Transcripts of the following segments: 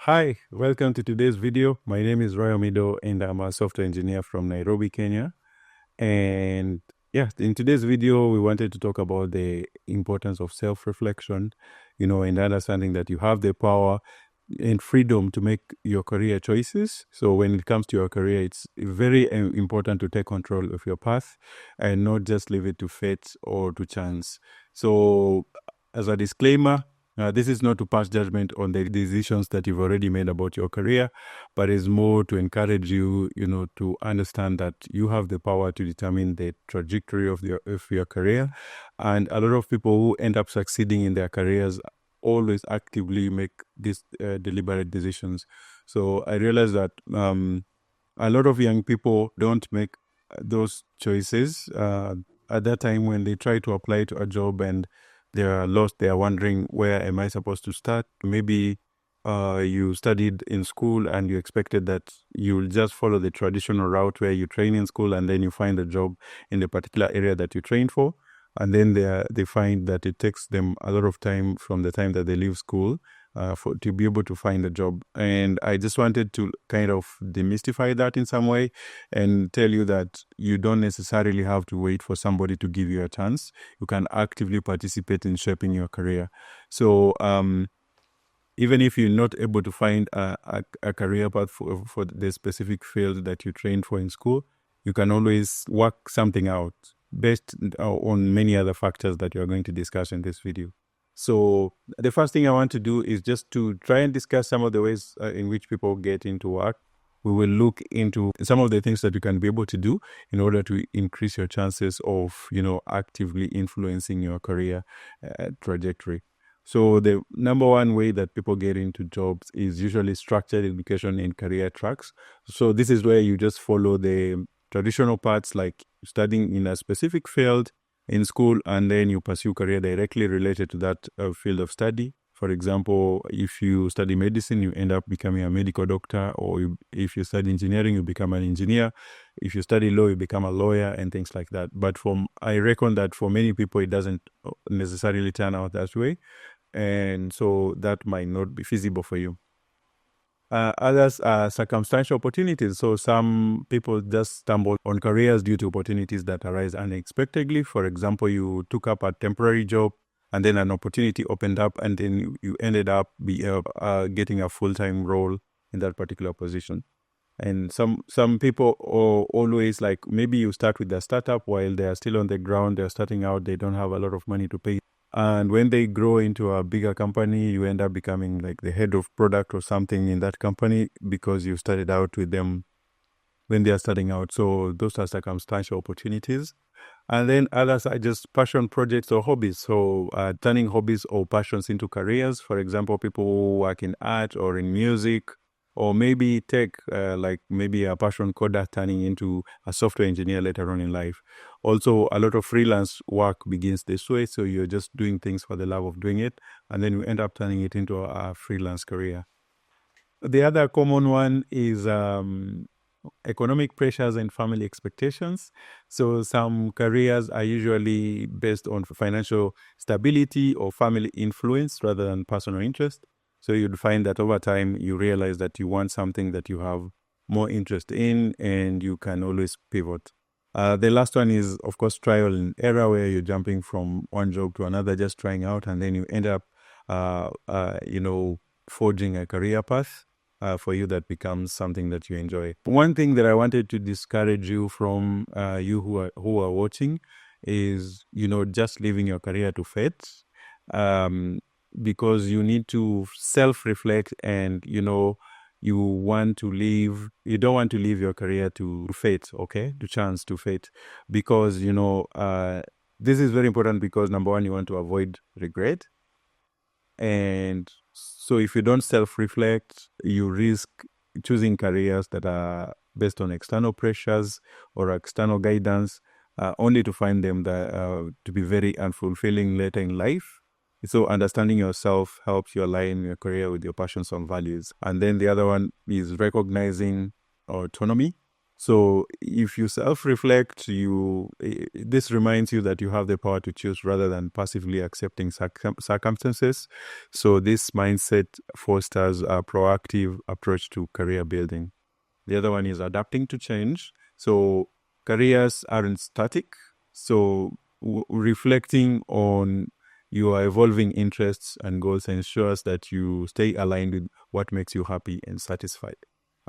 Hi, welcome to today's video. My name is Roy Omido and I'm a software engineer from Nairobi, Kenya. And yeah, in today's video, we wanted to talk about the importance of self-reflection, and understanding that you have the power and freedom to make your career choices. So when it comes to your career, it's very important to take control of your path and not just leave it to fate or to chance. So as a disclaimer, this is not to pass judgment on the decisions that you've already made about your career, but it's more to encourage you, to understand that you have the power to determine the trajectory of your career. And a lot of people who end up succeeding in their careers always actively make these deliberate decisions. So I realized that a lot of young people don't make those choices at that time when they try to apply to a job and they are lost. They are wondering, where am I supposed to start? Maybe you studied in school and you expected that you'll just follow the traditional route where you train in school and then you find a job in the particular area that you trained for. And then they find that it takes them a lot of time from the time that they leave school to be able to find a job. And I just wanted to kind of demystify that in some way and tell you that you don't necessarily have to wait for somebody to give you a chance. You can actively participate in shaping your career. So even if you're not able to find a career path for the specific field that you trained for in school, you can always work something out based on many other factors that you're going to discuss in this video. So the first thing I want to do is just to try and discuss some of the ways in which people get into work. We will look into some of the things that you can be able to do in order to increase your chances of, actively influencing your career trajectory. So the number one way that people get into jobs is usually structured education and career tracks. So this is where you just follow the traditional paths, like studying in a specific field in school, and then you pursue career directly related to that field of study. For example, if you study medicine, you end up becoming a medical doctor, or if you study engineering, you become an engineer. If you study law, you become a lawyer, and things like that. But I reckon that for many people, it doesn't necessarily turn out that way. And so that might not be feasible for you. Others are circumstantial opportunities. So some people just stumble on careers due to opportunities that arise unexpectedly. For example, you took up a temporary job and then an opportunity opened up and then you ended up getting a full-time role in that particular position. And some people are always like, maybe you start with a startup while they are still on the ground, they're starting out, they don't have a lot of money to pay. And when they grow into a bigger company, you end up becoming like the head of product or something in that company because you started out with them when they are starting out. So those are circumstantial opportunities. And then others are just passion projects or hobbies. So turning hobbies or passions into careers. For example, people who work in art or in music, or maybe tech, like maybe a passion coder turning into a software engineer later on in life. Also, a lot of freelance work begins this way. So you're just doing things for the love of doing it, and then you end up turning it into a freelance career. The other common one is economic pressures and family expectations. So some careers are usually based on financial stability or family influence rather than personal interest. So you'd find that over time, you realize that you want something that you have more interest in and you can always pivot. The last one is, of course, trial and error, where you're jumping from one job to another, just trying out, and then you end up, forging a career path for you that becomes something that you enjoy. One thing that I wanted to discourage you from, you who are watching, is, just leaving your career to fate. Because you need to self-reflect and, you don't want to leave your career to fate, okay? To chance, to fate. Because, this is very important because, number one, you want to avoid regret. And so if you don't self-reflect, you risk choosing careers that are based on external pressures or external guidance, only to find them to be very unfulfilling later in life. So understanding yourself helps you align your career with your passions and values. And then the other one is recognizing autonomy. So if you self-reflect, this reminds you that you have the power to choose rather than passively accepting circumstances. So this mindset fosters a proactive approach to career building. The other one is adapting to change. So careers aren't static. So reflecting on your evolving interests and goals ensures that you stay aligned with what makes you happy and satisfied.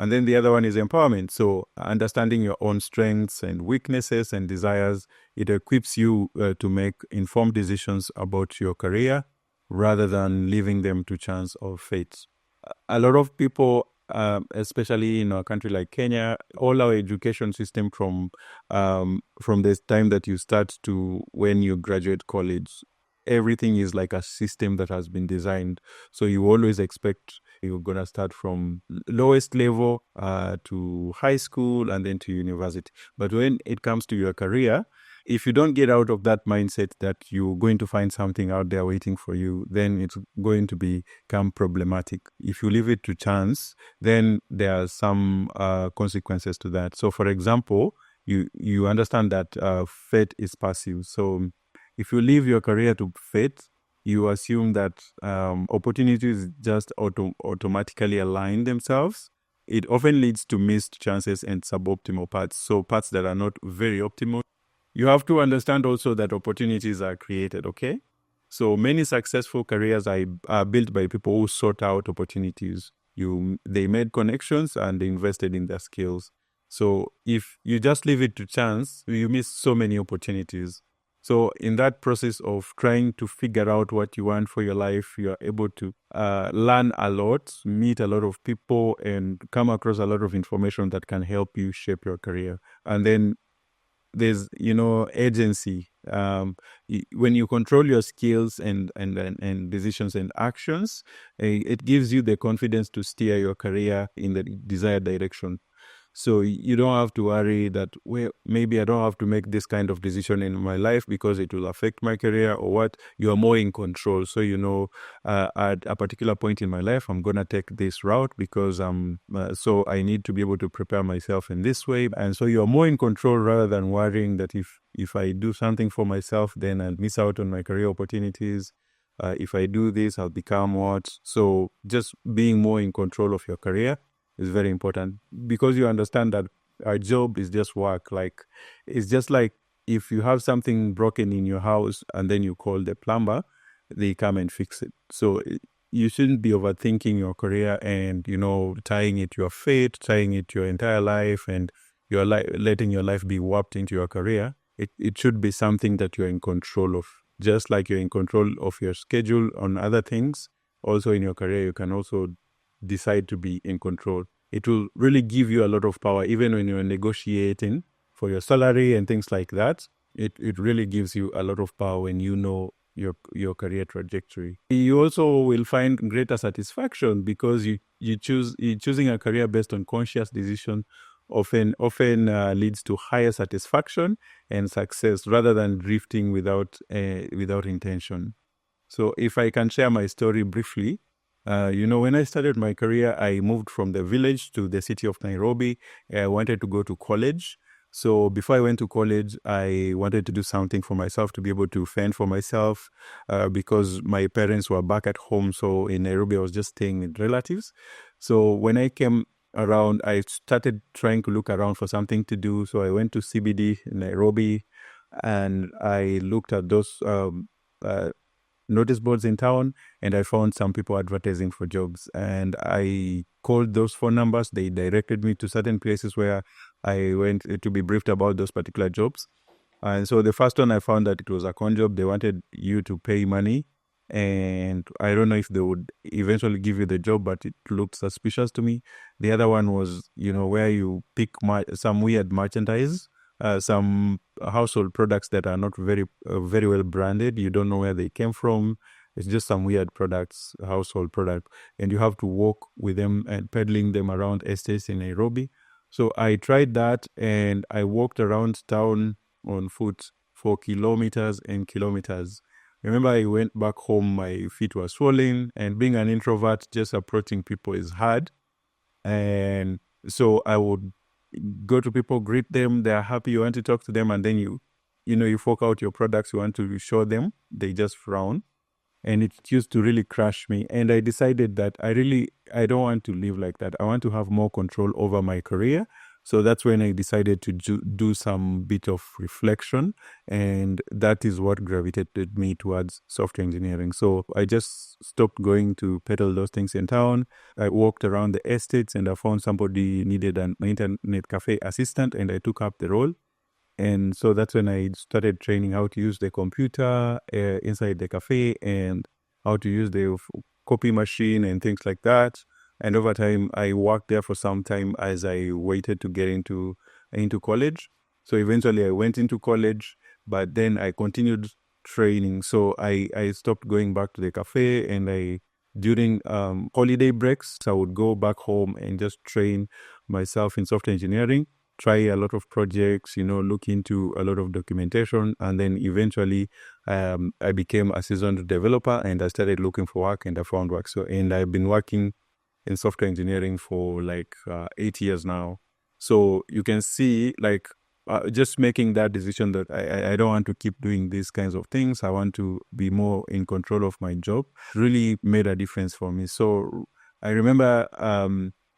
And then the other one is empowerment. So understanding your own strengths and weaknesses and desires, it equips you to make informed decisions about your career rather than leaving them to chance or fate. A lot of people, especially in a country like Kenya, all our education system from the time that you start to when you graduate college, everything is like a system that has been designed. So you always expect you're gonna start from lowest level to high school and then to university. But when it comes to your career, if you don't get out of that mindset that you're going to find something out there waiting for you, then it's going to become problematic. If you leave it to chance, then there are some consequences to that. So, for example, you understand that fate is passive. So, if you leave your career to fate, you assume that opportunities just automatically align themselves. It often leads to missed chances and suboptimal paths. So, paths that are not very optimal. You have to understand also that opportunities are created, okay? So many successful careers are built by people who sought out opportunities. They made connections and they invested in their skills. So if you just leave it to chance, you miss so many opportunities. So in that process of trying to figure out what you want for your life, you are able to learn a lot, meet a lot of people, and come across a lot of information that can help you shape your career. And then there's agency. When you control your skills and decisions and actions, it gives you the confidence to steer your career in the desired direction. So you don't have to worry that, well, maybe I don't have to make this kind of decision in my life because it will affect my career or what. You are more in control. So, at a particular point in my life, I'm going to take this route because so I need to be able to prepare myself in this way. And so you're more in control rather than worrying that if I do something for myself, then I'll miss out on my career opportunities. If I do this, I'll become what? So just being more in control of your career is very important because you understand that our job is just work. Like, it's just like if you have something broken in your house and then you call the plumber, they come and fix it. So you shouldn't be overthinking your career and, tying it to your fate, tying it to your entire life, and you're letting your life be warped into your career. It should be something that you're in control of. Just like you're in control of your schedule on other things, also in your career, you can also decide to be in control. It will really give you a lot of power, even when you're negotiating for your salary and things like that. It really gives you a lot of power when you know your career trajectory. You also will find greater satisfaction because choosing a career based on conscious decision often leads to higher satisfaction and success rather than drifting without intention. So if I can share my story briefly, when I started my career, I moved from the village to the city of Nairobi. I wanted to go to college. So before I went to college, I wanted to do something for myself to be able to fend for myself because my parents were back at home. So in Nairobi, I was just staying with relatives. So when I came around, I started trying to look around for something to do. So I went to CBD in Nairobi and I looked at those notice boards in town, and I found some people advertising for jobs, and I called those phone numbers. They directed me to certain places where I went to be briefed about those particular jobs. And so the first one, I found that it was a con job. They wanted you to pay money, and I don't know if they would eventually give you the job, but it looked suspicious to me. The other one was, where you pick some weird merchandise, some household products that are not very well branded. You don't know where they came from. It's just some weird products, household product, and you have to walk with them and peddling them around estates in Nairobi. So I tried that, and I walked around town on foot for kilometers and kilometers. Remember, I went back home, my feet were swollen, and being an introvert, just approaching people is hard. And so I would go to people, greet them, they're happy, you want to talk to them, and then you fork out your products, you want to show them, they just frown. And it used to really crush me. And I decided that I don't want to live like that. I want to have more control over my career. So that's when I decided to do some bit of reflection. And that is what gravitated me towards software engineering. So I just stopped going to peddle those things in town. I walked around the estates and I found somebody needed an internet cafe assistant, and I took up the role. And so that's when I started training how to use the computer inside the cafe, and how to use the copy machine and things like that. And over time, I worked there for some time as I waited to get into college. So eventually I went into college, but then I continued training. So I stopped going back to the cafe, and during holiday breaks, I would go back home and just train myself in software engineering, try a lot of projects, look into a lot of documentation. And then eventually I became a seasoned developer, and I started looking for work, and I found work. And I've been working in software engineering for like 8 years now. So you can see, like, just making that decision that I don't want to keep doing these kinds of things. I want to be more in control of my job really made a difference for me. So I remember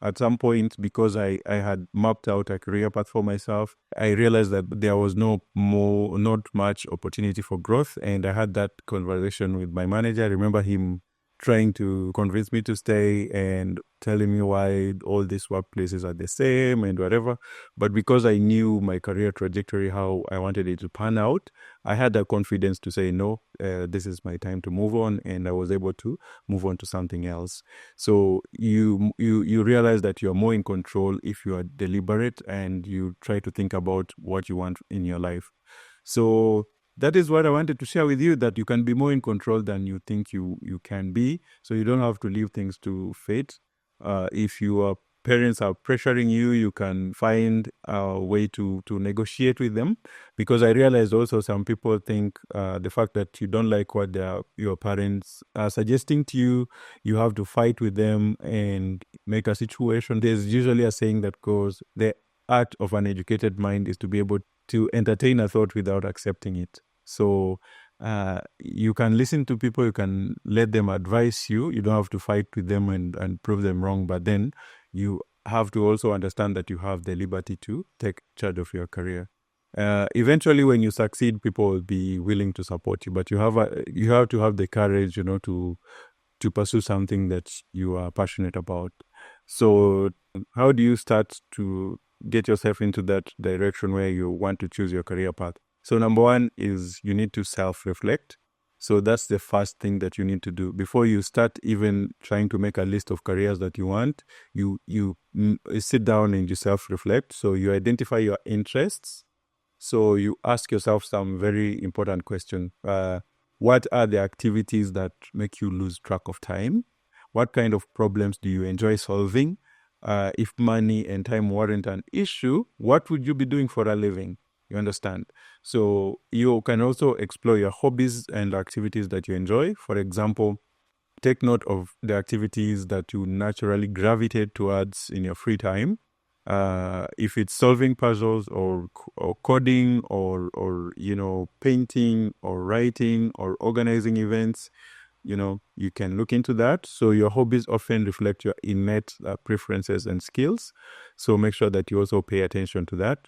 at some point, because I had mapped out a career path for myself, I realized that there was not much opportunity for growth. And I had that conversation with my manager. I remember him trying to convince me to stay and telling me why all these workplaces are the same and whatever. But because I knew my career trajectory, how I wanted it to pan out, I had the confidence to say, no, this is my time to move on. And I was able to move on to something else. So you realize that you're more in control if you are deliberate and you try to think about what you want in your life. So that is what I wanted to share with you, that you can be more in control than you think you can be. So you don't have to leave things to fate. If your parents are pressuring you, you can find a way to negotiate with them. Because I realized also some people think the fact that you don't like what your parents are suggesting to you, you have to fight with them and make a situation. There's usually a saying that goes, the art of an educated mind is to be able to entertain a thought without accepting it. So you can listen to people, you can let them advise you. You don't have to fight with them and prove them wrong. But then you have to also understand that you have the liberty to take charge of your career. Eventually, when you succeed, people will be willing to support you. But you have to have the courage, to pursue something that you are passionate about. So how do you start to get yourself into that direction where you want to choose your career path? So number one is you need to self-reflect. So that's the first thing that you need to do before you start even trying to make a list of careers that you want. You sit down and you self-reflect. So you identify your interests. So you ask yourself some very important questions. What are the activities that make you lose track of time? What kind of problems do you enjoy solving? If money and time weren't an issue, what would you be doing for a living? You understand? So you can also explore your hobbies and activities that you enjoy. For example, take note of the activities that you naturally gravitate towards in your free time. If it's solving puzzles or coding or painting or writing or organizing events, you can look into that. So your hobbies often reflect your innate preferences and skills. So make sure that you also pay attention to that.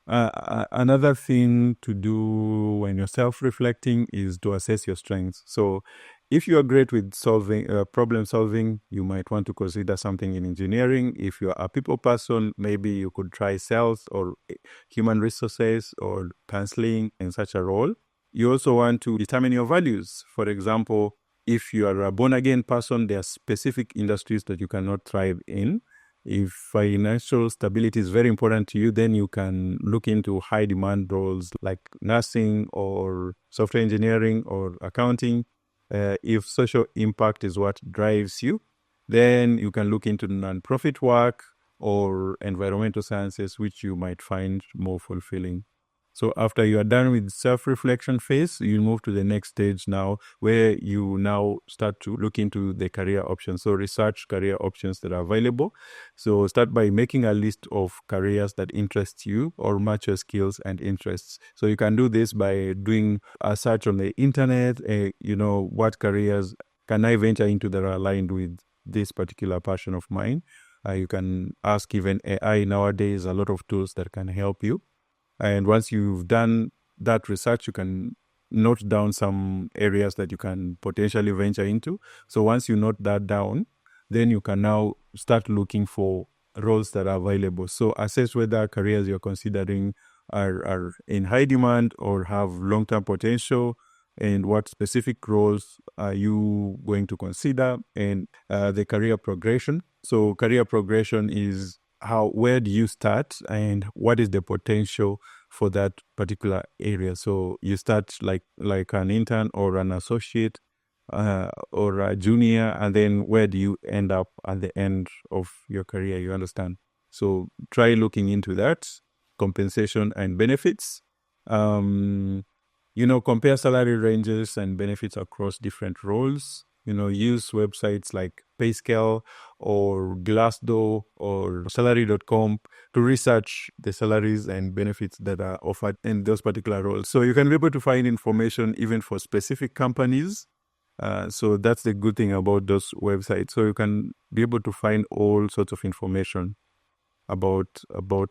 Another thing to do when you're self-reflecting is to assess your strengths. So if you are great with solving problem solving, you might want to consider something in engineering. If you're a people person, maybe you could try sales or human resources or counseling in such a role. You also want to determine your values. For example, if you are a born-again person, there are specific industries that you cannot thrive in. If financial stability is very important to you, then you can look into high demand roles like nursing or software engineering or accounting. If social impact is what drives you, then you can look into nonprofit work or environmental sciences, which you might find more fulfilling. So after you are done with self-reflection phase, you move to the next stage now, where you now start to look into the career options. So research career options that are available. So start by making a list of careers that interest you or match your skills and interests. So you can do this by doing a search on the internet, what careers can I venture into that are aligned with this particular passion of mine. You can ask even AI nowadays, a lot of tools that can help you. And once you've done that research, you can note down some areas that you can potentially venture into. So once you note that down, then you can now start looking for roles that are available. So assess whether careers you're considering are in high demand or have long-term potential, and what specific roles are you going to consider, and the career progression. So career progression is where do you start and what is the potential for that particular area. So you start like an intern or an associate or a junior, and then where do you end up at the end of your career, you understand? So try looking into that, compensation and benefits. Compare salary ranges and benefits across different roles. Use websites like Payscale or Glassdoor or salary.com to research the salaries and benefits that are offered in those particular roles. So you can be able to find information even for specific companies. So that's the good thing about those websites. So you can be able to find all sorts of information about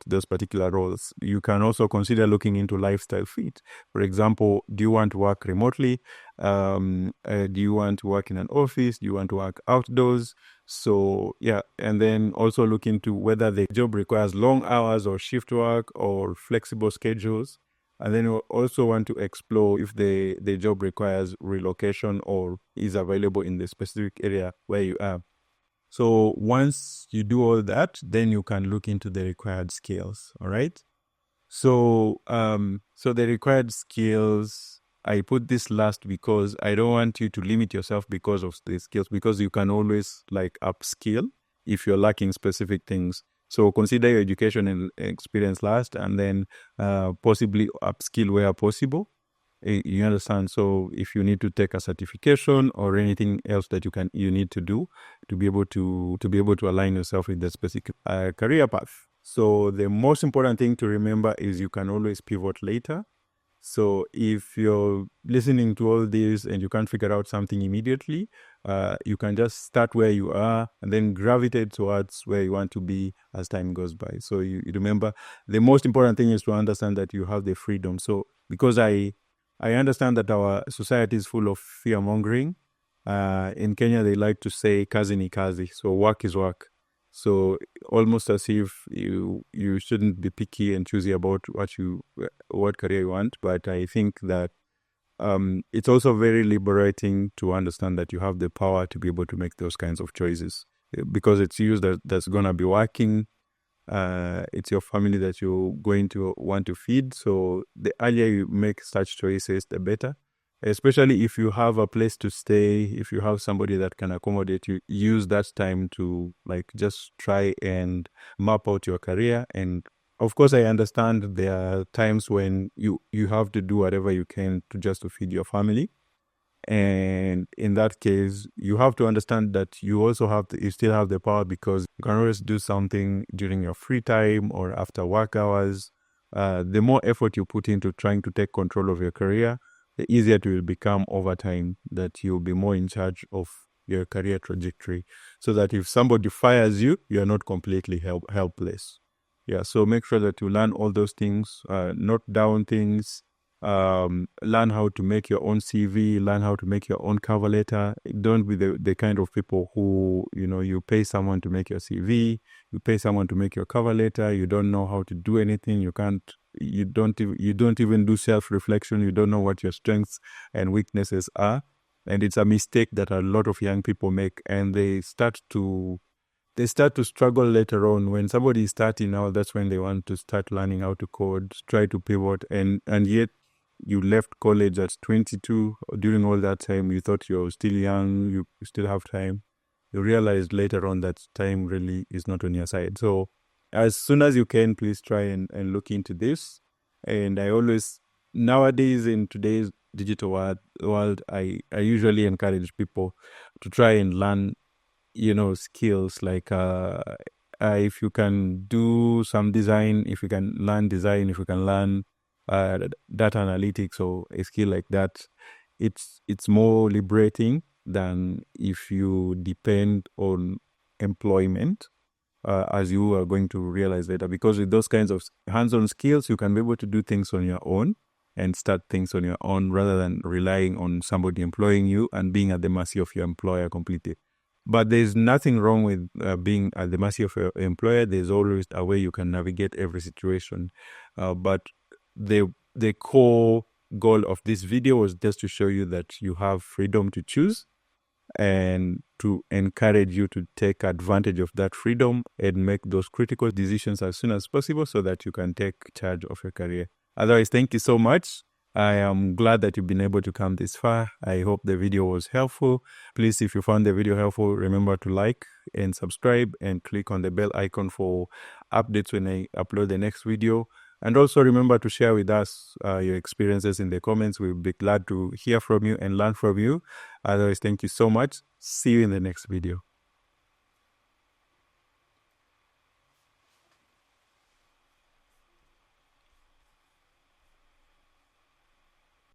those particular roles. You can also consider looking into lifestyle fit. For example, do you want to work remotely? Do you want to work in an office? Do you want to work outdoors? So yeah, and then also look into whether the job requires long hours or shift work or flexible schedules. And then you also want to explore if the job requires relocation or is available in the specific area where you are. So once you do all that, then you can look into the required skills. All right. So the required skills, I put this last because I don't want you to limit yourself because of the skills, because you can always like upskill if you're lacking specific things. So consider your education and experience last, and then possibly upskill where possible. You understand? So if you need to take a certification or anything else that you need to do to be able to align yourself with the specific career path. So the most important thing to remember is you can always pivot later. So if you're listening to all this and you can't figure out something immediately, you can just start where you are and then gravitate towards where you want to be as time goes by. So you remember, the most important thing is to understand that you have the freedom. So because I understand that our society is full of fear-mongering. In Kenya, they like to say kazi ni kazi. So work is work. So almost as if you shouldn't be picky and choosy about what career you want. But I think that it's also very liberating to understand that you have the power to be able to make those kinds of choices, because it's you that's going to be working. It's your family that you're going to want to feed. So the earlier you make such choices, the better. Especially if you have a place to stay, if you have somebody that can accommodate you, use that time to like just try and map out your career. And of course, I understand there are times when you have to do whatever you can to feed your family. And in that case, you have to understand that you still have the power, because you can always do something during your free time or after work hours. The more effort you put into trying to take control of your career, the easier it will become over time, that you'll be more in charge of your career trajectory, so that if somebody fires you, you're not completely helpless. Yeah, so make sure that you learn all those things, note down things, learn how to make your own CV, learn how to make your own cover letter. Don't be the kind of people who, you pay someone to make your CV, you pay someone to make your cover letter, you don't know how to do anything, you don't even do self-reflection, you don't know what your strengths and weaknesses are. And it's a mistake that a lot of young people make, and they start to struggle later on. When somebody is starting out, that's when they want to start learning how to code, try to pivot, and yet you left college at 22. During all that time, you thought you're still young, you still have time. You realize later on that time really is not on your side. So as soon as you can, please try and look into this. And I always, nowadays in today's digital world, I usually encourage people to try and learn, skills like if you can do some design, if you can learn design, if you can learn data analytics or a skill like that, it's more liberating than if you depend on employment, as you are going to realize later. Because with those kinds of hands-on skills, you can be able to do things on your own and start things on your own rather than relying on somebody employing you and being at the mercy of your employer completely. But there's nothing wrong with being at the mercy of your employer. There's always a way you can navigate every situation. But the core goal of this video was just to show you that you have freedom to choose and to encourage you to take advantage of that freedom and make those critical decisions as soon as possible so that you can take charge of your career. Otherwise, thank you so much. I am glad that you've been able to come this far. I hope the video was helpful. Please, if you found the video helpful, remember to like and subscribe and click on the bell icon for updates when I upload the next video. And also remember to share with us your experiences in the comments. We'll be glad to hear from you and learn from you. Otherwise, thank you so much. See you in the next video.